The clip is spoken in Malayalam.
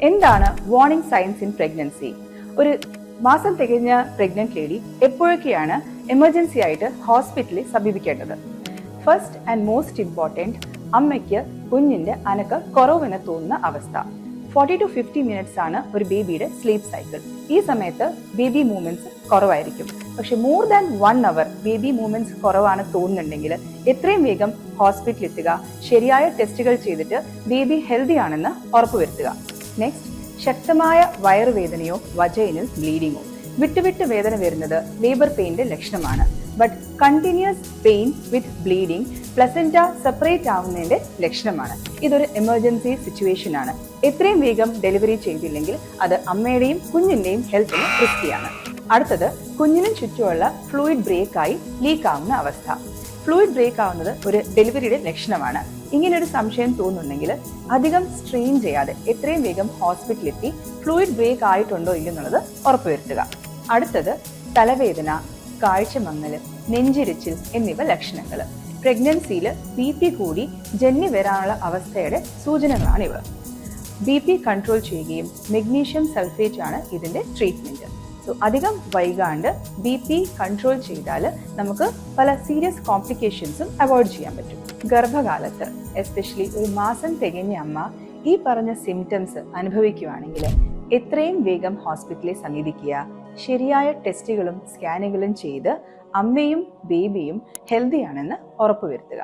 എന്താണ് വാർണിംഗ് സൈൻസ് ഇൻ പ്രഗ്നൻസി? ഒരു മാസം തികഞ്ഞ പ്രഗ്നന്റ് ലേഡി എപ്പോഴൊക്കെയാണ് എമർജൻസി ആയിട്ട് ഹോസ്പിറ്റലിൽ സമീപിക്കേണ്ടത്? ഫസ്റ്റ് ആൻഡ് മോസ്റ്റ് ഇമ്പോർട്ടൻറ്റ്, അമ്മയ്ക്ക് കുഞ്ഞിന്റെ അനക്ക കുറവെന്ന് തോന്നുന്ന അവസ്ഥ. 40 to 50 മിനിറ്റ്സ് ആണ് ഒരു ബേബിയുടെ സ്ലീപ്പ് സൈക്കിൾ. ഈ സമയത്ത് ബേബി മൂവ്മെന്റ്സ് കുറവായിരിക്കും. പക്ഷെ മോർ ദാൻ 1 അവർ ബേബി മൂവ്മെന്റ്സ് കുറവാണ് തോന്നുന്നുണ്ടെങ്കിൽ എത്രയും വേഗം ഹോസ്പിറ്റലിൽ എത്തുക, ശരിയായ ടെസ്റ്റുകൾ ചെയ്തിട്ട് ബേബി ഹെൽത്തി ആണെന്ന് ഉറപ്പുവരുത്തുക. നെക്സ്റ്റ്, ശക്തമായ വയറുവേദനയോ വജൈനൽ ബ്ലീഡിങ്ങോ. വിട്ടുവിട്ട് വേദന വരുന്നത് ലേബർ പെയിന്റെ ലക്ഷണമാണ്. But continuous pain with bleeding placenta separate ആവുന്നതിന്റെ ലക്ഷണമാണ്. ഇതൊരു എമർജൻസി സിറ്റുവേഷൻ ആണ്. എത്രയും വേഗം ഡെലിവറി ചെയ്തില്ലെങ്കിൽ അത് അമ്മയുടെയും കുഞ്ഞിന്റെയും ഹെൽത്തിന് റിസ്കിയാണ്. അടുത്തത്, കുഞ്ഞിനും ചുറ്റുമുള്ള ഫ്ലൂയിഡ് ബ്രേക്കായി ലീക്ക് ആവുന്ന അവസ്ഥ. ഫ്ലൂയിഡ് ബ്രേക്ക് ആവുന്നത് ഒരു ഡെലിവറിയുടെ ലക്ഷണമാണ്. ഇങ്ങനൊരു സംശയം തോന്നുന്നുണ്ടെങ്കിൽ അധികം സ്ട്രെയിൻ ചെയ്യാതെ എത്രയും വേഗം ഹോസ്പിറ്റലിൽ എത്തി ഫ്ലൂയിഡ് ബ്രേക്ക് ആയിട്ടുണ്ടോ ഇല്ലെന്നുള്ളത് ഉറപ്പുവരുത്തുക. അടുത്തത്, തലവേദന, കാഴ്ചമങ്ങൽ, നെഞ്ചിരിച്ചിൽ എന്നിവ ലക്ഷണങ്ങൾ. പ്രഗ്നൻസിയിൽ BP കൂടി ജന്നി വരാനുള്ള അവസ്ഥയുടെ സൂചനകളാണിവ. BP കൺട്രോൾ ചെയ്യുകയും മെഗ്നീഷ്യം സൾഫേറ്റ് ആണ് ഇതിന്റെ ട്രീറ്റ്മെന്റ്. സോ അധികം വൈകാണ്ട് BP കൺട്രോൾ ചെയ്താൽ നമുക്ക് പല സീരിയസ് കോംപ്ലിക്കേഷൻസും അവോയ്ഡ് ചെയ്യാൻ പറ്റും. ഗർഭകാലത്ത് എസ്പെഷ്യലി ഒരു മാസം തികഞ്ഞ അമ്മ ഈ പറഞ്ഞ സിംറ്റംസ് അനുഭവിക്കുകയാണെങ്കിൽ എത്രയും വേഗം ഹോസ്പിറ്റലിൽ സമീപിക്കുക. ശരിയായ ടെസ്റ്റുകളും സ്കാനുകളും ചെയ്ത് അമ്മയും ബേബിയും ഹെൽത്തി ആണെന്ന് ഉറപ്പുവരുത്തുക.